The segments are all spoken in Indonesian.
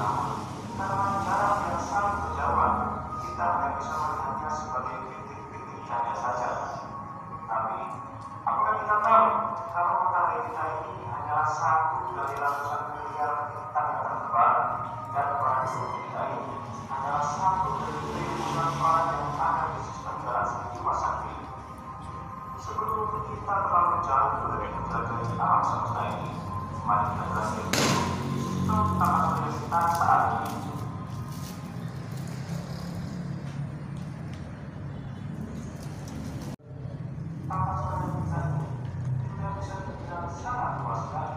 Namun, karena jarak yang saling berjauhan, kita hanya bisa melihatnya sebagai titik-titik cahaya saja. Tapi, apakah kita tahu kalau matahari kita ini hanyalah satu dari ratusan miliar bintang yang tersebar, dan planet bumi kita ini hanyalah satu dari triliunan planet yang ada di sistem galaksi Bima Sakti. Sebelum kita terlalu jauh dari menjelajahi alam semesta ini, mari kita belajar dulu sistem tata surya kita saat ini. Tata surya kita ini tidak bisa dibilang sangat luas sekali.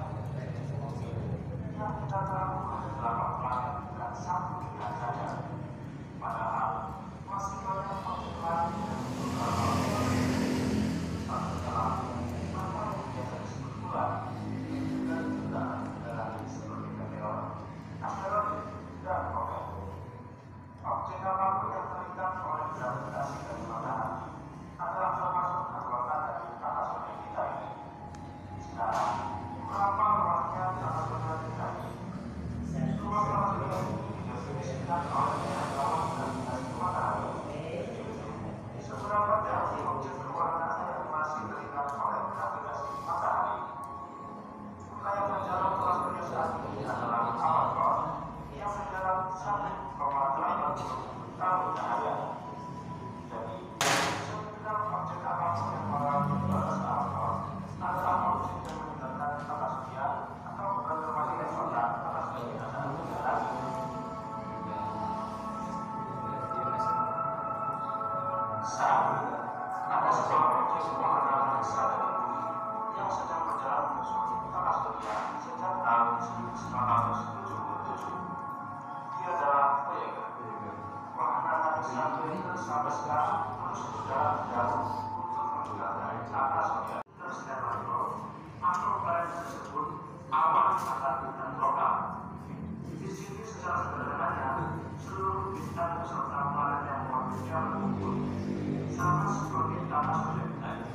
Yang kita tahu ada 8 planet dan 1 bintang saja. Padahal masih banyak objek lain yang beberapa objek apapun yang terikat oleh gravitasi dari matahari adalah termasuk anggota dari tata surya kita ini. Sekarang, berapa luasnya tata surya kita ini? Luas tata surya ini didefinisikan oleh jangkauan gravitasi matahari. Seberapa jauh objek berwarna yang masih terikat oleh gravitasi matahari? Wilayah penjara tata surya saat ini adalah Amazonas yang menjalar 1,8 tahun cahaya. Jadi, setiap objek apapun yang mengalami batas Amazonas adalah objek yang meninggalkan tata surya atau berterima kepada tata surya kita saat ini lagi. Saat ini, ada sebuah objek berwarna besar dari bumi yang sedang berjalan menyusuri tata surya sejak tahun 1977. Dia adalah Voyager. Wahana besar itu sampai sekarang terus berjalan jauh untuk mendekati tata surya. Interstellar Probe atau planet tersebut awan atau bintang lokal. Di sini secara sederhananya seluruh bintang beserta planet yang mewakilinya berkumpul sama seperti tata surya kita ini.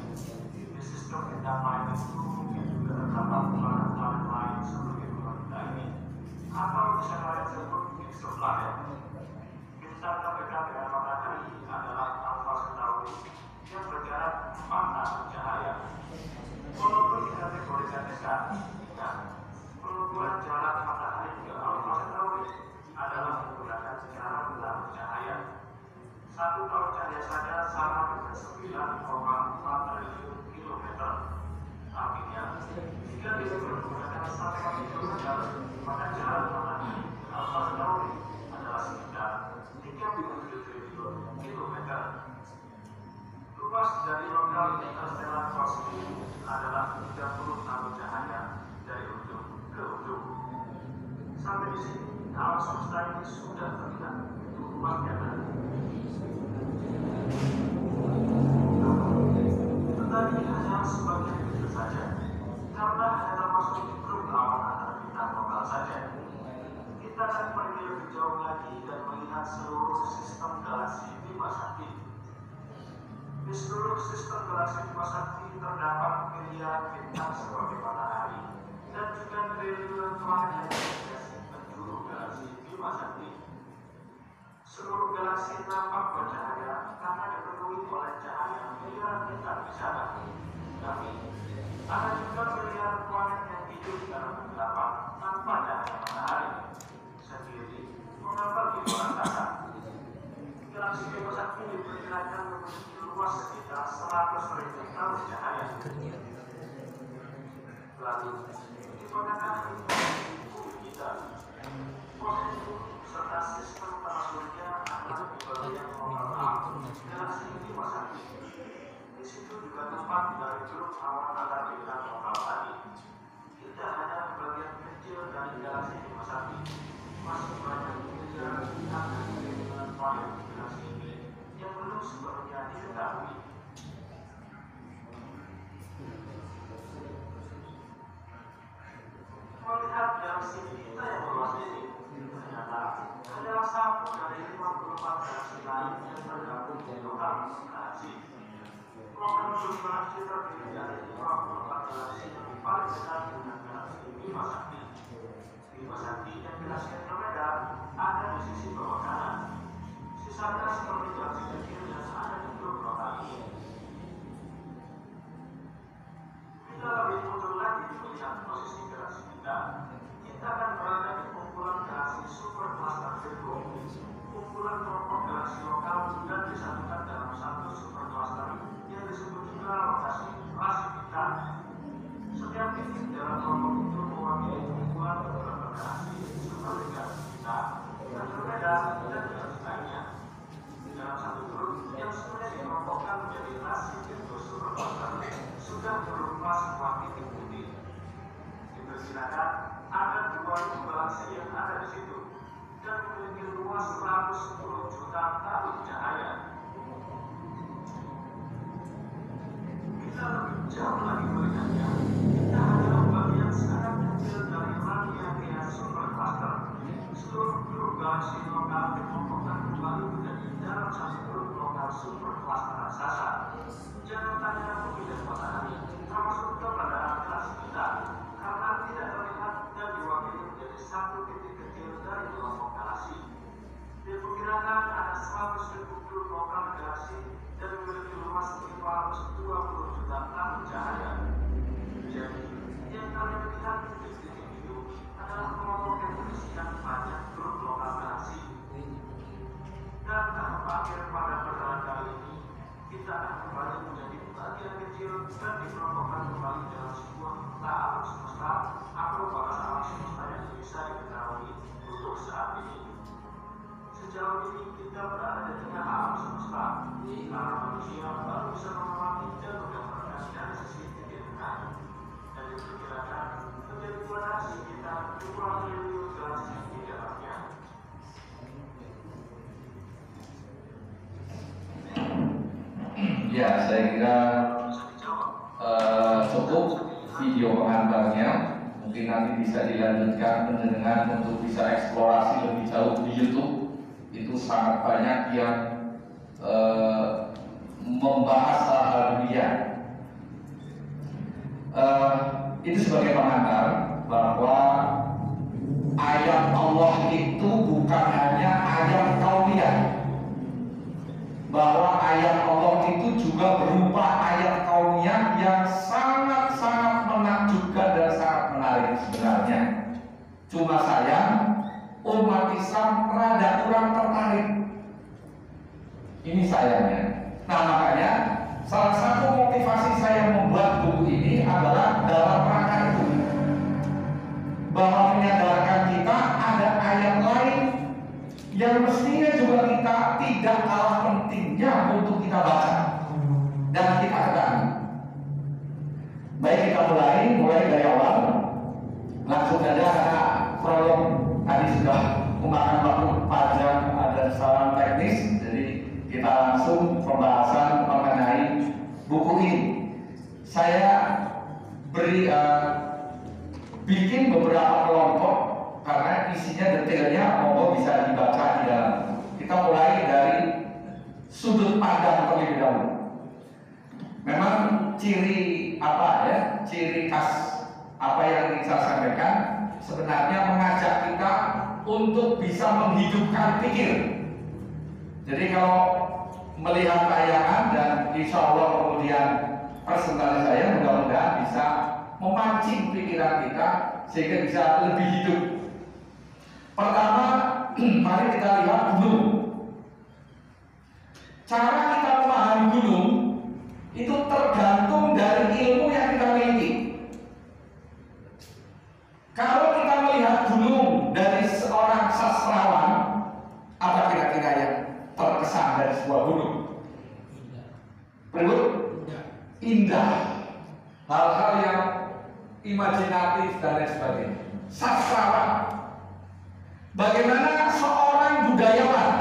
Di sistem bintang lain itu mungkin juga terdapat planet-planet lain seperti bumi kita ini, atau bisa kalian sebut exoplanet. Bintang terdekat dengan matahari adalah Alpha Centauri yang berjarak 4 tahun cahaya. Walaupun dikategorikan dekat, pengukuran jarak matahari ke Alpha Centauri adalah menggunakan cara berlalu cahaya. 1 tahun cahaya saja sama dengan 9,4 triliun kilometer. Artinya, jika dipergunakan 1 kilometer, maka jarak matahari ke Alpha Centauri adalah sekitar 37 triliun kilometer. Luas dari lokal interstellar kosmik adalah 30 tahun cahaya dari ujung ke ujung. Sampai di sini, alam semesta ini sudah terlihat begitu luasnya tadi. Itu tadi hanya sebagian kecil saja, karena hanya termasuk di grup awan antar bintang lokal saja. Kita akan pergi lebih jauh lagi dan melihat seluruh sistem galaksi Bima Sakti. Di seluruh sistem galaksi Bima Sakti terdapat miliar bintang seperti matahari dan juga triliunan planet yang menghiasi penjuru galaksi Bima Sakti. Seluruh galaksi nampak bercahaya karena dipenuhi oleh cahaya miliaran bintang di sana. Tapi ada juga miliar planet yang hidup dalam kegelapan tanpa cahaya matahari sendiri mengambang di luar angkasa. Galaksi Bima Sakti diperkirakan memiliki luas sekitar 100.000 tahun cahaya. Lalu, di manakah bumi kita? Posisi bumi serta sistem tata surya adalah di bagian lokal galaksi Bima Sakti. Di situ juga tempat dari grup awan antar bintang lokal tadi. Tidak hanya di bagian kecil dari galaksi Bima Sakti, masih banyak miliar bintang dan triliunan planet di galaksi ini yang belum sepenuhnya diketahui. Melihat galaksi kita yang luas ini, ternyata adalah satu dari 54 galaksi lain yang tergabung di lokal galaksi. Program Bima Sakti terdiri dari 54 galaksi yang paling dekat dengan galaksi Bima Sakti. Bima Sakti dan galaksi Andromeda kelompok itu mewakili lingkungan berkomunikasi seperti kita yang berbeda dan jenis lainnya. Di dalam satu grup yang sebenarnya dikelompokkan menjadi nasi itu supercluster sudah berupa sebuah titik putih. Diperkirakan ada 2.000 galaksi yang ada di situ dan memiliki luas 110 juta tahun cahaya. Kita lebih jauh lagi melihatnya. Kita adalah bagian sangat kecil dari rangkaian supercluster. Seluruh grup galaksi lokal dikelompokkan kembali menjadi dalam satu grup lokal supercluster raksasa. Jangan tanya bumi dan matahari, termasuk keberadaan galaksi kita, karena tidak terlihat dan diwakili menjadi satu titik kecil dari kelompok galaksi. Diperkirakan ada 100.000 grup lokal galaksi dan memiliki luas 520 juta tahun cahaya. Jadi, yang kalian lihat di titik itu adalah kelompok yang berisikan banyak grup lokal galaksi. Dan tahap akhir pada perjalanan kali ini, kita akan kembali menjadi bagian kecil dan dikelompokkan kembali dalam sebuah peta alam semesta atau bahasa alam semesta yang bisa diketahui untuk saat ini. Sejauh ini kita berada di tengah alam semesta, karena manusia baru bisa memahami dan mendapatkan dari sisi titik tengah. Dan diperkirakan menjadi donasi kita 2 triliun galaksi di dalamnya. Ya, saya kira cukup video pengantarnya. Mungkin nanti bisa dilanjutkan dengan untuk bisa eksplorasi lebih jauh di YouTube. Itu sangat banyak yang membahas hal-hal dunia. Itu sebagai pengantar bahwa ayat Allah itu bukan hanya ayat kauniyah, bahwa ayat Allah itu juga berupa ayat kauniyah yang sangat-sangat menakjubkan dan sangat menarik sebenarnya. Cuma sayang umat Islam rada kurang tertarik. Ini sayangnya. Nah, makanya salah satu motivasi saya membuat buku ini adalah dalam rangka itu, bahwa menyadarkan kita ada ayat lain yang mestinya juga kita tidak kalah pentingnya untuk kita baca dan kita ketahui. Baik, kita mulai dari awal. Langsung saja karena prolog tadi sudah memakan waktu panjang, ada salam teknis, jadi kita langsung pembahasan mengenai buku ini. Saya beri bikin beberapa kelompok karena isinya detailnya monggo bisa dibaca di dalam. Kita mulai dari sudut pandang terlebih dahulu. Memang ciri khas apa yang ingin saya sampaikan sebenarnya mengajak kita untuk bisa menghidupkan pikir. Jadi kalau melihat tayangan dan insya Allah kemudian presentasi saya mudah-mudahan bisa memancing pikiran kita sehingga bisa lebih hidup. Pertama, mari kita lihat gunung. Cara kita memahami gunung itu tergantung dari ilmu yang kita miliki. Kalau kita melihat gunung dari seorang sastrawan, apa kira-kira yang terkesan dari sebuah gunung? Berikut, indah, hal-hal yang imajinatif dan lain sebagainya. Sastrawan, bagaimana seorang budayawan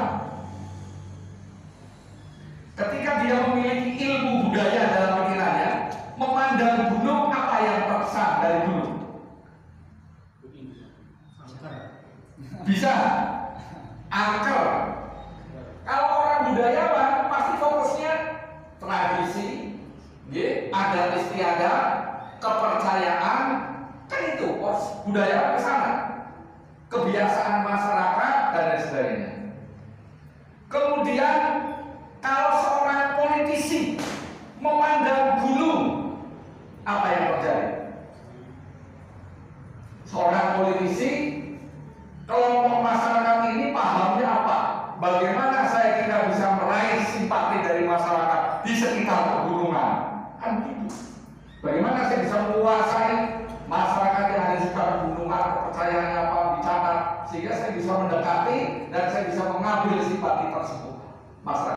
ketika dia memiliki ilmu budaya dalam pikirannya, memandang gunung, apa yang terkesan dari gunung? Bisa angker. Kalau orang budayawan pasti fokusnya tradisi, adat istiadat, kepercayaan, kan itu budayawan ke sana, kebiasaan masyarakat dan lain sebagainya. Kemudian kalau seorang politisi memandang gunung, apa yang terjadi? Seorang politisi, kelompok masyarakat ini pahamnya apa? Bagaimana saya kira bisa meraih simpati dari masyarakat di sekitar pegunungan? Kan gitu. Bagaimana saya bisa menguasai masyarakat kepercayaannya apa dicatat, sehingga saya bisa mendekati dan saya bisa mengambil simpati tersebut. Masyarakat